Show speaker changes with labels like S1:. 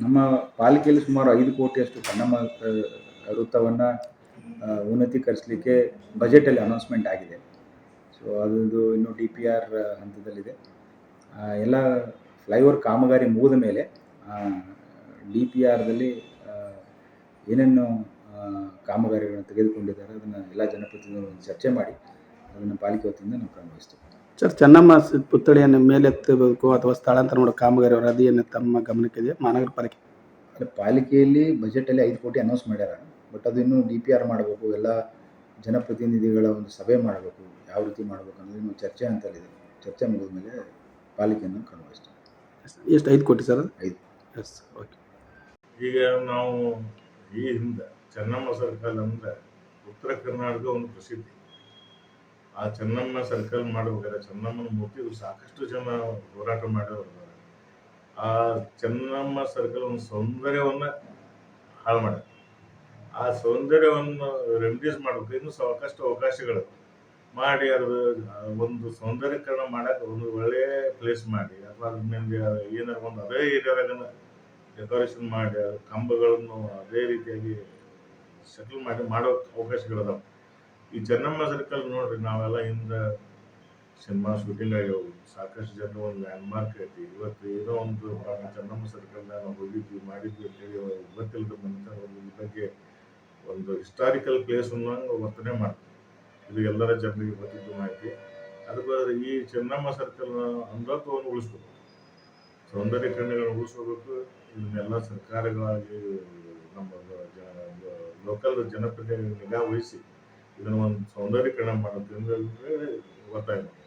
S1: ನಮ್ಮ ಪಾಲಿಕೆಯಲ್ಲಿ ಸುಮಾರು 5 ಕೋಟಿಯಷ್ಟು ಚೆನ್ನಮ್ಮ ವೃತ್ತವನ್ನು ಉನ್ನತೀಕರಿಸಲಿಕ್ಕೆ ಬಜೆಟಲ್ಲಿ ಅನೌನ್ಸ್ಮೆಂಟ್ ಆಗಿದೆ. ಸೊ ಅದು ಇನ್ನೂ DPR ಹಂತದಲ್ಲಿದೆ. ಎಲ್ಲ ಫ್ಲೈಓವರ್ ಕಾಮಗಾರಿ ಮುಗಿದ ಮೇಲೆ DPRದಲ್ಲಿ ಏನೇನು ಕಾಮಗಾರಿಗಳನ್ನು ತೆಗೆದುಕೊಂಡಿದ್ದಾರೆ ಅದನ್ನು ಎಲ್ಲ ಜನಪ್ರತಿನಿಧಿಗಳು ಚರ್ಚೆ ಮಾಡಿ ಅದನ್ನು ಪಾಲಿಕೆ ವತಿಯಿಂದ ನಾವು ಕ್ರಮವಹಿಸ್ತೇವೆ.
S2: ಸರ್, ಚೆನ್ನಮ್ಮ ಪುತ್ಥಳಿಯನ್ನು ಮೇಲೆತ್ತಬೇಕು ಅಥವಾ ಸ್ಥಳಾಂತರ ಮಾಡೋ ಕಾಮಗಾರಿ ವರದಿಯನ್ನು ತಮ್ಮ ಗಮನಕ್ಕಿದೆ ಮಹಾನಗರ ಪಾಲಿಕೆ?
S1: ಪಾಲಿಕೆಯಲ್ಲಿ ಬಜೆಟಲ್ಲಿ 5 ಕೋಟಿ ಅನೌನ್ಸ್ ಮಾಡ್ಯಾರ. ಬಟ್ ಅದು ಇನ್ನೂ DPR ಮಾಡಬೇಕು, ಎಲ್ಲ ಜನಪ್ರತಿನಿಧಿಗಳ ಒಂದು ಸಭೆ ಮಾಡಬೇಕು, ಯಾವ ರೀತಿ ಮಾಡಬೇಕು ಅನ್ನೋದು ಚರ್ಚೆ ಅಂತಲ್ಲಿದೆ. ಚರ್ಚೆ ಮುಗಿದ ಮೇಲೆ ಪಾಲಿಕೆಯನ್ನು ಕ್ರಮವಹಿಸ್ತೇವೆ.
S2: ಎಷ್ಟು 5 ಕೋಟಿ ಸರ್?
S1: 5.
S2: S, okay.
S3: ಈಗ ನಾವು ಈ ಹಿಂದೆ ಚೆನ್ನಮ್ಮ ಸರ್ಕಲ್ ಅಂದರೆ ಉತ್ತರ ಕರ್ನಾಟಕ ಒಂದು ಪ್ರಸಿದ್ಧಿ. ಆ ಚೆನ್ನಮ್ಮ ಸರ್ಕಲ್ ಮಾಡಬೇಕಾದ್ರೆ ಚೆನ್ನಮ್ಮನ ಮೂರ್ತಿಗಳು ಸಾಕಷ್ಟು ಜನ ಹೋರಾಟ ಮಾಡೋರು. ಆ ಚೆನ್ನಮ್ಮ ಸರ್ಕಲ್ ಒಂದು ಸೌಂದರ್ಯವನ್ನು ಹಾಳು ಮಾಡ್ಯಾರ. ಆ ಸೌಂದರ್ಯವನ್ನು ರೆಮಿಡೀಸ್ ಮಾಡಬೇಕು. ಇನ್ನೂ ಸಾಕಷ್ಟು ಅವಕಾಶಗಳು ಮಾಡಿ ಅದು ಒಂದು ಸೌಂದರ್ಯೀಕರಣ ಮಾಡೋಕೆ ಒಂದು ಒಳ್ಳೆಯ ಪ್ಲೇಸ್ ಮಾಡಿ ಅಥವಾ ಅದ್ರ ಮೇಲೆ ಏನಾರು ಒಂದು ಅದೇ ಏರಿಯಾದಾಗ ಡೆಕೋರೇಷನ್ ಮಾಡಿ ಕಂಬಗಳನ್ನು ಅದೇ ರೀತಿಯಾಗಿ ಸೆಟಲ್ ಮಾಡೋ ಅವಕಾಶಗಳಿದಾವೆ. ಈ ಚೆನ್ನಮ್ಮ ಸರ್ಕಲ್ ನೋಡ್ರಿ, ನಾವೆಲ್ಲ ಹಿಂದೆ ಸಿನಿಮಾ ಶೂಟಿಂಗ್ ಆಗ್ಯಾವು, ಸಾಕಷ್ಟು ಜನ ಒಂದು ಲ್ಯಾಂಡ್ಮಾರ್ಕ್ ಐತಿ. ಇವತ್ತು ಏನೋ ಒಂದು ಚೆನ್ನಮ್ಮ ಸರ್ಕಲ್ ನಾವು ಹೋಗಿದ್ವಿ ಮಾಡಿದ್ವಿ ಅಂತೇಳಿ ಗೊತ್ತಿಲ್ಲದ ಮನುಷ್ಯರು ಈ ಬಗ್ಗೆ ಒಂದು ಹಿಸ್ಟಾರಿಕಲ್ ಪ್ಲೇಸ್ ಅನ್ನೋಂಗೆ ವರ್ತನೆ ಮಾಡ್ತೀವಿ. ಇದು ಎಲ್ಲರ ಜನರಿಗೆ ಗೊತ್ತಿದ್ದು ಮಾಹಿತಿ. ಅದಕ್ಕೋದ್ರೆ ಈ ಚೆನ್ನಮ್ಮ ಸರ್ಕಲ್ ಅಂಧತ್ವವನ್ನು ಉಳಿಸ್ಬೇಕು, ಸೌಂದರ್ಯೀಕರಣಗಳನ್ನು ಉಳಿಸ್ಕೋಬೇಕು. ಇದನ್ನೆಲ್ಲ ಸರ್ಕಾರಗಳಾಗಿ ನಮ್ಮ ಲೋಕಲ್ ಜನಪ್ರತಿನಿಧಿಗಳು ನಿಗಾ ವಹಿಸಿ ಇದನ್ನು ಒಂದು ಸೌಂದರ್ಯೀಕರಣ ಮಾಡೋದು ಒತ್ತಾಯ ಮಾಡಿ.